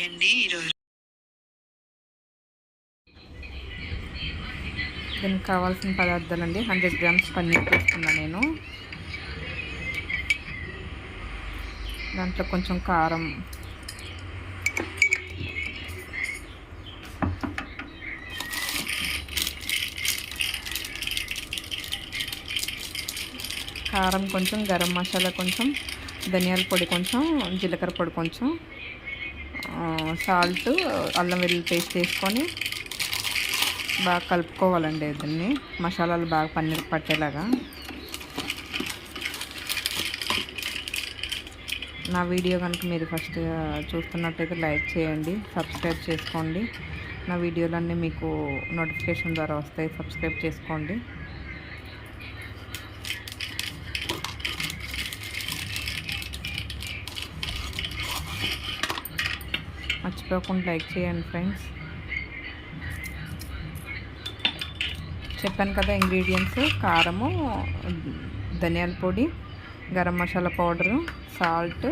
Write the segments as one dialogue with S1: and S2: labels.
S1: అండి ఈరోజు
S2: దీనికి కావాల్సిన పదార్థాలండి 100 గ్రామ్స్ పన్నీర్ తీసుకున్నాను నేను. దాంట్లో కొంచెం కారం, కొంచెం, గరం మసాలా కొంచెం, ధనియాల పొడి కొంచెం, జీలకర్ర పొడి కొంచెం, సాల్ట్, అల్లం వెల్లుల్లి పేస్ట్ వేసుకొని బాగా కలుపుకోవాలండి. దీన్ని మసాలాలు బాగా పన్నీర్ పట్టేలాగా. నా వీడియో కనుక మీరు ఫస్ట్ చూస్తున్నట్టయితే లైక్ చేయండి, సబ్స్క్రైబ్ చేసుకోండి. నా వీడియోలన్నీ మీకు నోటిఫికేషన్ ద్వారా వస్తాయి, సబ్స్క్రైబ్ చేసుకోండి. మర్చిపోకుండా లైక్ చేయండి ఫ్రెండ్స్. చెప్పాను కదా ఇంగ్రీడియంట్స్: కారము, ధనియాల పొడి, గరం మసాలా పౌడరు, సాల్ట్,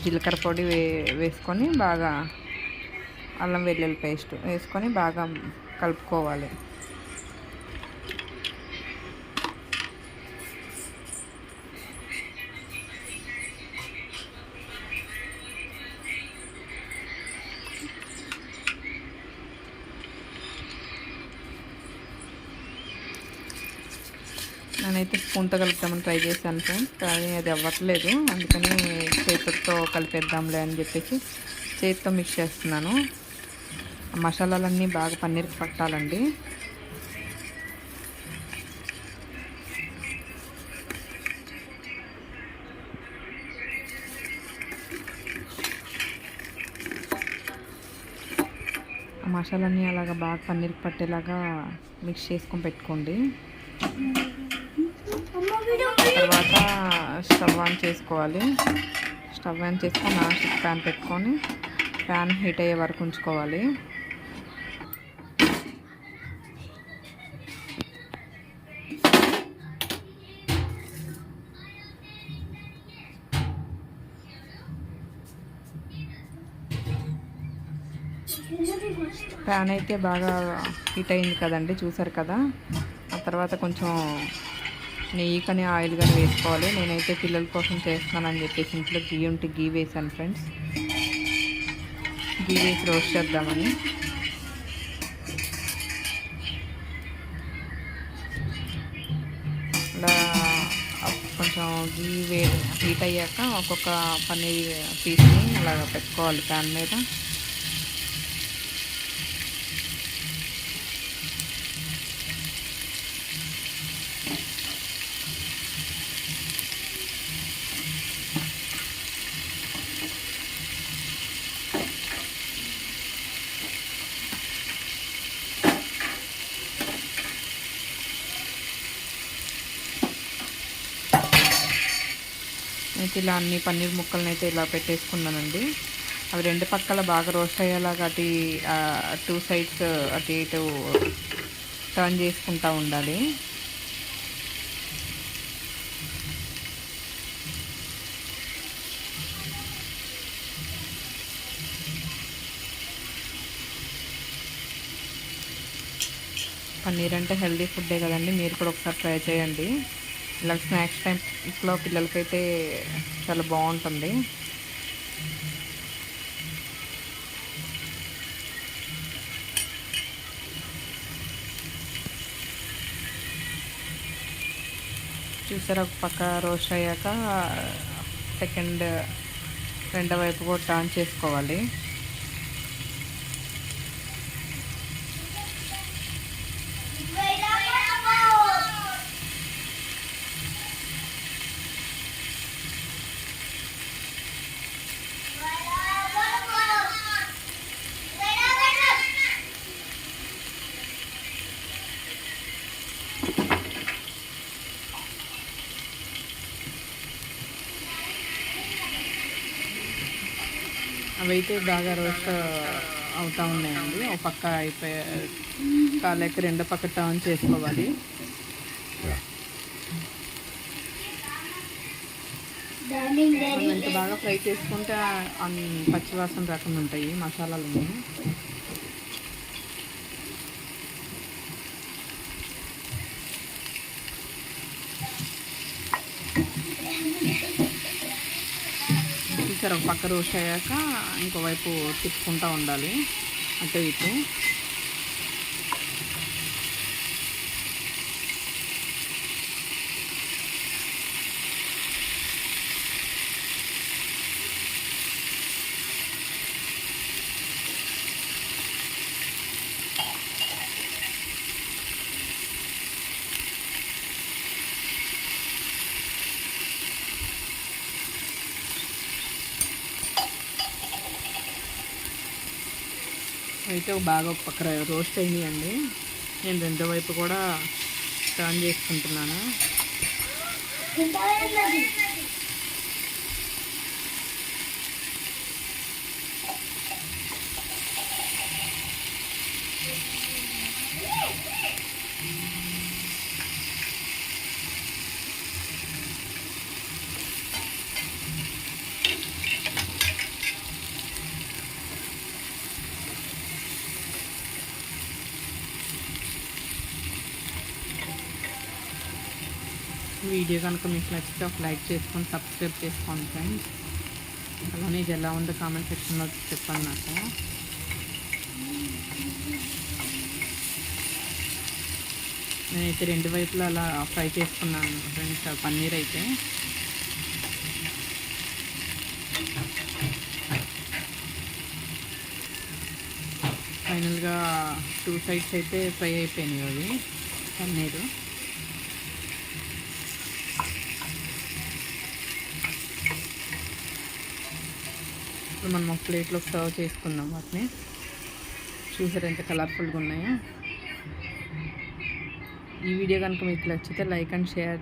S2: జీలకర్ర పొడి వేసుకొని బాగా, అల్లం వెల్లుల్లి పేస్ట్ వేసుకొని బాగా కలుపుకోవాలి. నేనైతే స్పూన్తో కలుపుతామని ట్రై చేశాను ఫ్రెండ్స్, కానీ అది అవ్వట్లేదు. అందుకని చేతితో కలిపేద్దాంలే అని చెప్పేసి చేతితో మిక్స్ చేస్తున్నాను. మసాలాలన్నీ బాగా పన్నీర్కి పట్టాలండి. మసాలాన్ని అలాగా బాగా పన్నీర్కి పట్టేలాగా మిక్స్ చేసుకొని పెట్టుకోండి. తర్వాత స్టవ్ ఆన్ చేసుకోవాలి. స్టవ్ ఆన్ చేసుకొని నాన్ స్టిక్ ప్యాన్ పెట్టుకొని ప్యాన్ హీట్ అయ్యే వరకు ఉంచుకోవాలి. ప్యాన్ అయితే బాగా హీట్ అయింది కదండి, చూసారు కదా. ఆ తర్వాత కొంచెం నెయ్యి కానీ ఆయిల్ కానీ వేసుకోవాలి. నేనైతే పిల్లల కోసం చేస్తున్నానని చెప్పేసి ఇంట్లో గీ ఉంటే గీ వేసాను ఫ్రెండ్స్. గీ వేసి రోస్ట్ చేద్దామని. అలా కొంచెం గీ హీట్ అయ్యాక ఒక్కొక్క పన్నీర్ పీస్ని అలా పెట్టుకోవాలి ప్యాన్ మీద. అయితే ఇలా అన్ని పన్నీర్ ముక్కలను అయితే ఇలా పెట్టేసుకున్నానండి. అవి రెండు పక్కల బాగా రోస్ట్ అయ్యేలాగా టూ సైడ్స్ అటు ఇటు టర్న్ చేసుకుంటూ ఉండాలి. పన్నీర్ అంటే హెల్దీ ఫుడ్డే కదండి, మీరు కూడా ఒకసారి ట్రై చేయండి. ఇలా స్నాక్స్ టైంలో పిల్లలకైతే చాలా బాగుంటుంది. చూసారా, ఒక పక్క రోస్ట్ అయ్యాక రెండో వైపు కూడా టర్న్ చేసుకోవాలి. అవైతే బాగా రోస్ట్ అవుతూ ఉన్నాయండి. ఒక పక్క కాలేక రెండో పక్క టర్న్ చేసుకోవాలి. మనం ఎంత బాగా ఫ్రై చేసుకుంటే పచ్చివాసన రాకుండా ఉంటాయి మసాలాలన్నీ. చూసారు, ఒక పక్క రోస్ట్ అయ్యాక ఇంకోవైపు తిప్పుకుంటూ ఉండాలి అటు ఇటు. అయితే బాగా ఒక పక్క రోస్ట్ అయ్యాయండి. నేను రెండో వైపు కూడా టర్న్ చేసుకుంటున్నాను. వీడియో కనుక మీకు నచ్చితే ఒక లైక్ చేసుకొని సబ్స్క్రైబ్ చేసుకోండి ఫ్రెండ్స్. అలానే ఇది ఎలా ఉందో కామెంట్ సెక్షన్లో చెప్పండి నాకు. నేనైతే రెండు వైపులా అలా ఫ్రై చేసుకున్నాను ఫ్రెండ్స్ పన్నీర్ అయితే. ఫైనల్గా 2 సైడ్స్ అయితే ఫ్రై అయిపోయినాయి అవి పన్నీరు. ఇప్పుడు మనం ఒక ప్లేట్లో సర్వ్ చేసుకుందాం వాటిని. చూసారు ఎంత కలర్ఫుల్గా ఉన్నాయో. ఈ వీడియో కనుక మీకు నచ్చితే లైక్ అండ్ షేర్